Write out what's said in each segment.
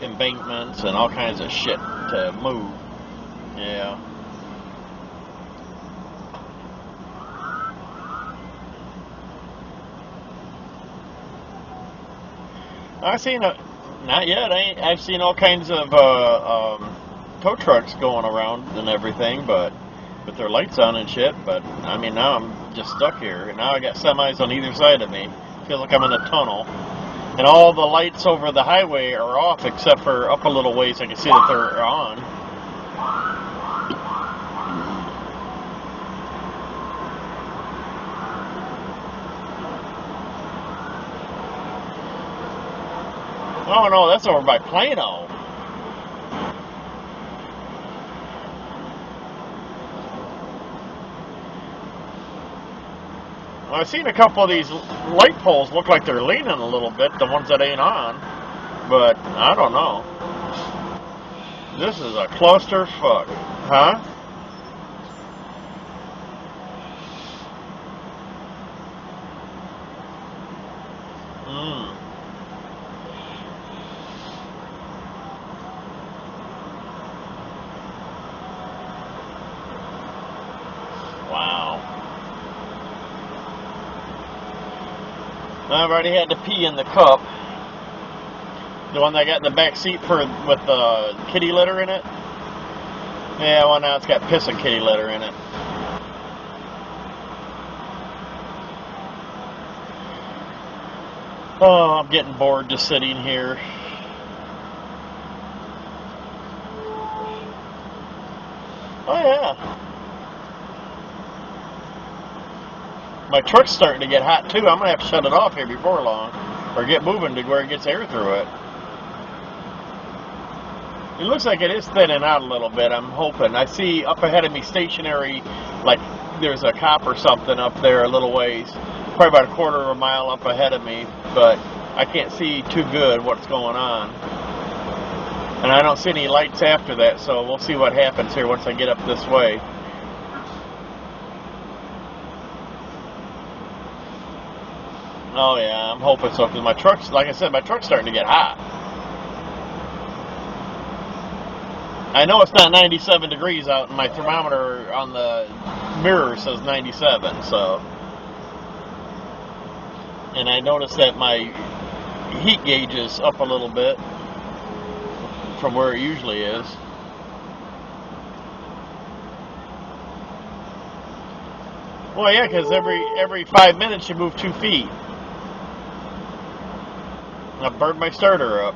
embankments and all kinds of shit to move. Yeah. I've seen not yet. I've seen all kinds of tow trucks going around and everything, but with their lights on and shit. But I mean, now I'm just stuck here. And now I got semis on either side of me. Feel like I'm in a tunnel. And all the lights over the highway are off except for up a little ways. I can see that they're on. Oh no, that's over by Plano. I've seen a couple of these light poles look like they're leaning a little bit, the ones that ain't on. But I don't know. This is a clusterfuck. Huh? Mm. Wow. I've already had to pee in the cup. The one that I got in the back seat with the kitty litter in it. Yeah, well now it's got piss and kitty litter in it. Oh, I'm getting bored just sitting here. Oh yeah. My truck's starting to get hot too. I'm gonna have to shut it off here before long, or get moving to where it gets air through it. It looks like it is thinning out a little bit, I'm hoping. I see up ahead of me stationary, like there's a cop or something up there a little ways. Probably about a quarter of a mile up ahead of me, but I can't see too good what's going on. And I don't see any lights after that, so we'll see what happens here once I get up this way. Oh yeah, I'm hoping so, because my truck's, like I said, my truck's starting to get hot. I know it's not 97 degrees out, and my thermometer on the mirror says 97, so. And I noticed that my heat gauge is up a little bit from where it usually is. Well, yeah, because every 5 minutes you move 2 feet. I burned my starter up.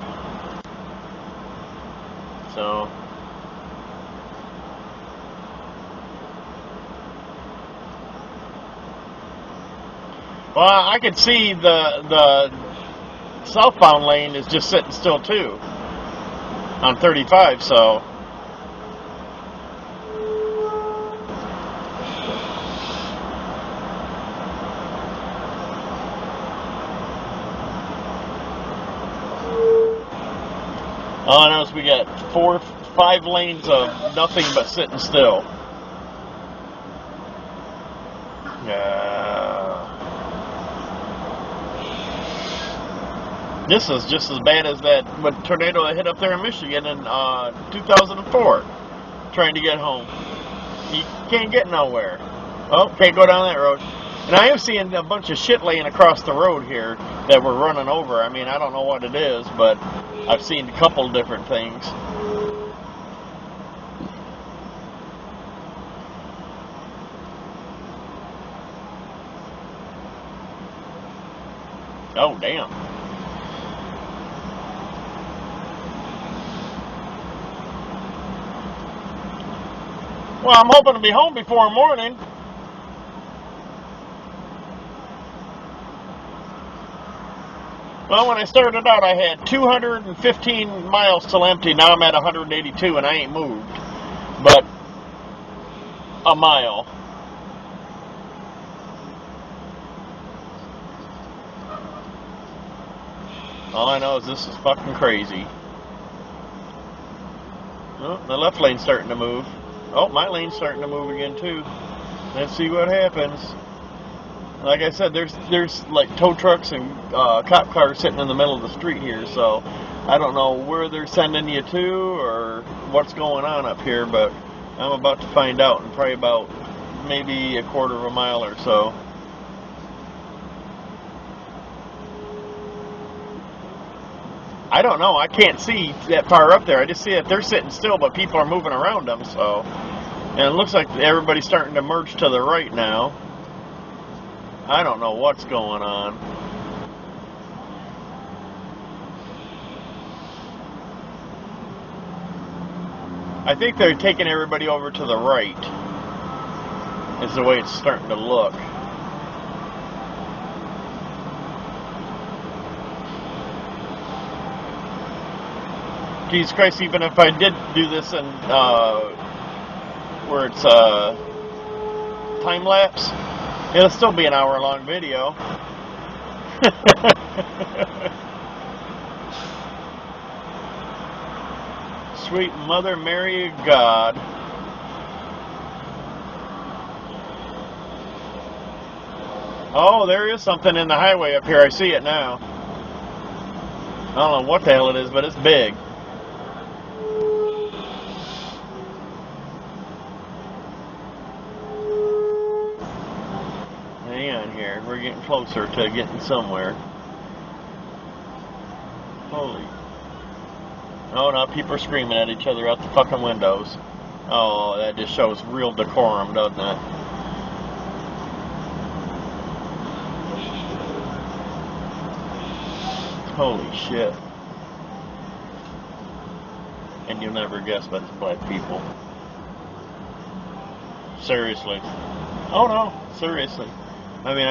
So. Well, I could see the southbound lane is just sitting still too on 35, so. All I know is we got 5 lanes of nothing but sitting still. This is just as bad as that tornado that hit up there in Michigan in 2004. Trying to get home, you can't get nowhere. Oh, can't go down that road. And I am seeing a bunch of shit laying across the road here that we're running over. I mean, I don't know what it is, but I've seen a couple different things. Oh, damn. Well, I'm hoping to be home before morning. Well, when I started out, I had 215 miles till empty. Now I'm at 182, and I ain't moved but a mile. All I know is this is fucking crazy. Oh, the left lane's starting to move. Oh, my lane's starting to move again, too. Let's see what happens. Like I said, there's like tow trucks and cop cars sitting in the middle of the street here, so I don't know where they're sending you to or what's going on up here, but I'm about to find out in probably about maybe a quarter of a mile or so. I don't know. I can't see that far up there. I just see that they're sitting still, but people are moving around them, so. And it looks like everybody's starting to merge to the right now. I don't know what's going on. I think they're taking everybody over to the right, is the way it's starting to look. Jesus Christ, even if I did do this in where it's time lapse, it'll still be an hour-long video. Sweet Mother Mary of God. Oh, there is something in the highway up here. I see it now. I don't know what the hell it is, but it's big. Hang on here. We're getting closer to getting somewhere. Holy. Oh, no, people are screaming at each other out the fucking windows. Oh, that just shows real decorum, doesn't it? Holy shit. And you'll never guess but it's black people. Seriously. Oh no, seriously. I mean,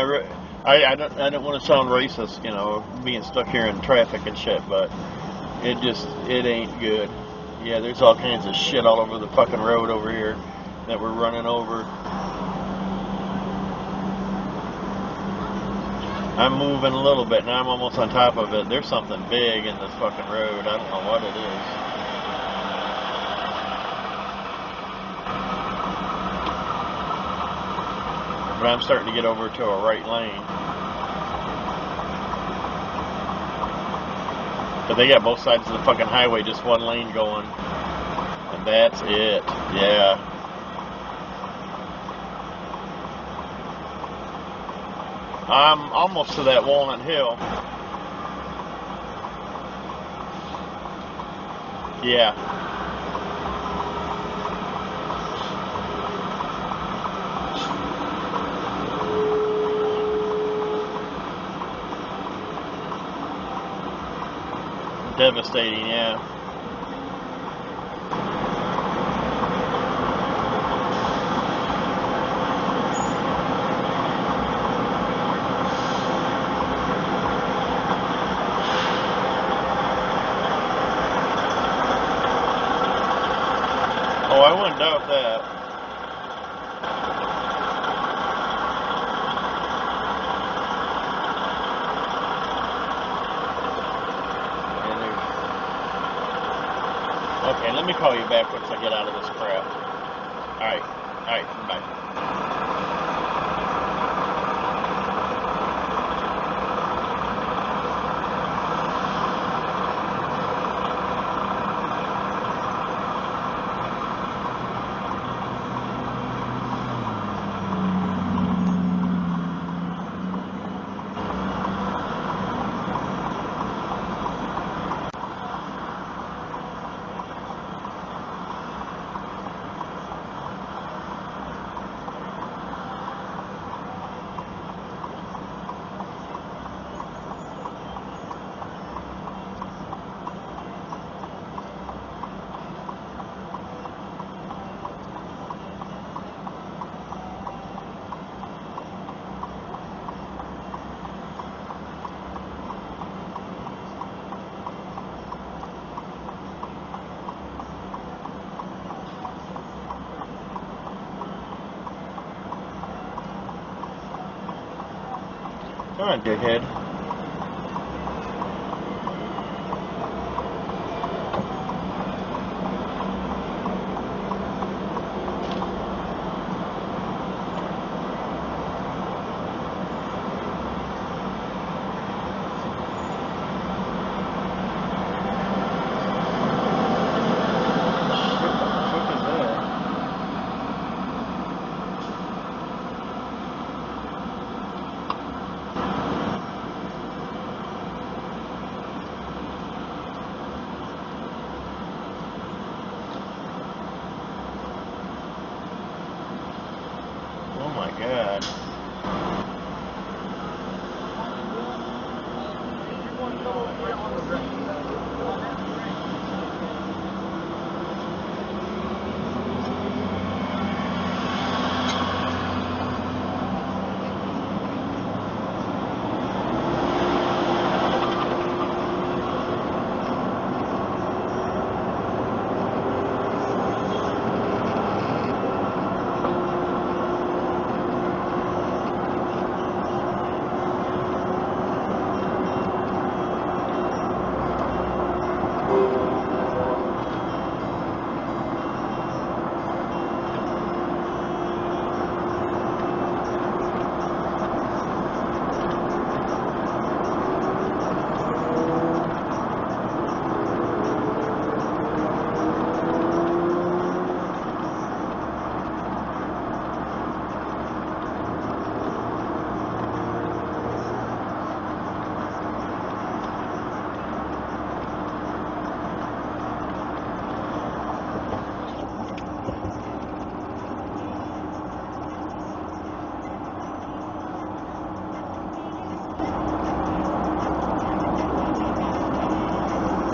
I don't want to sound racist, you know, being stuck here in traffic and shit, but it ain't good. Yeah, there's all kinds of shit all over the fucking road over here that we're running over. I'm moving a little bit, now I'm almost on top of it. There's something big in this fucking road. I don't know what it is. But I'm starting to get over to a right lane. But they got both sides of the fucking highway, just one lane going. And that's it. Yeah. I'm almost to that Walnut Hill. Yeah. Devastating, yeah. Oh, I wouldn't doubt that. Okay, let me call you back once I get out of this crap. Alright, bye. Come on, dickhead.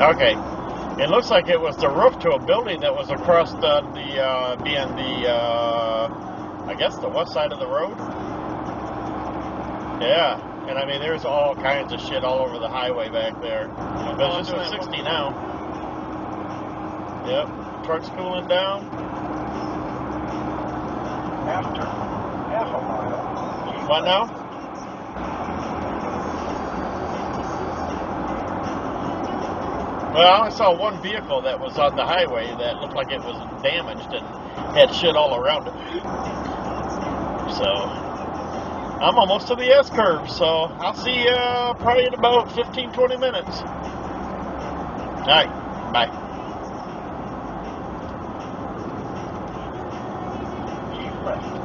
Okay. It looks like it was the roof to a building that was across I guess the west side of the road. Yeah. And I mean, there's all kinds of shit all over the highway back there. But it's just 60 now. Yep. Truck's cooling down. After half a mile. What now? Well, I saw one vehicle that was on the highway that looked like it was damaged and had shit all around it. So, I'm almost to the S-curve, so I'll see you probably in about 15-20 minutes. All right, bye. Keep left.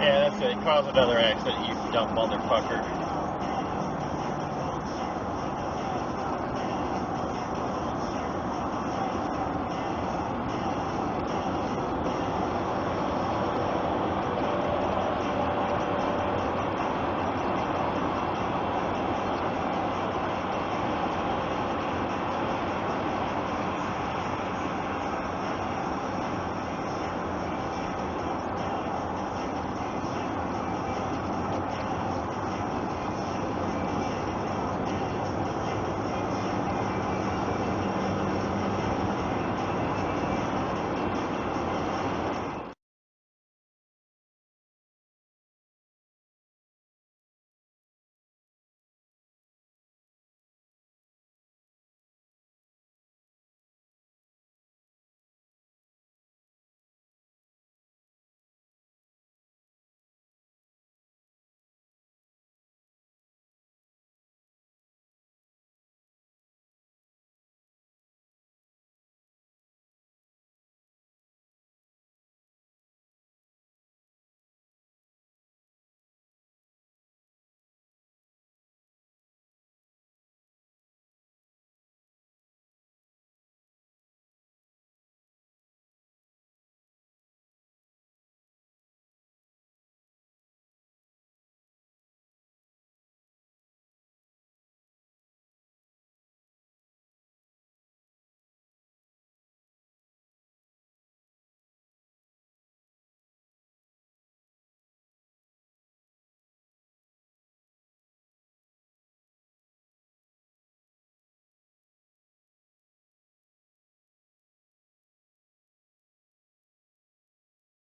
Yeah, that's it. Cause another accident, you dumb motherfucker.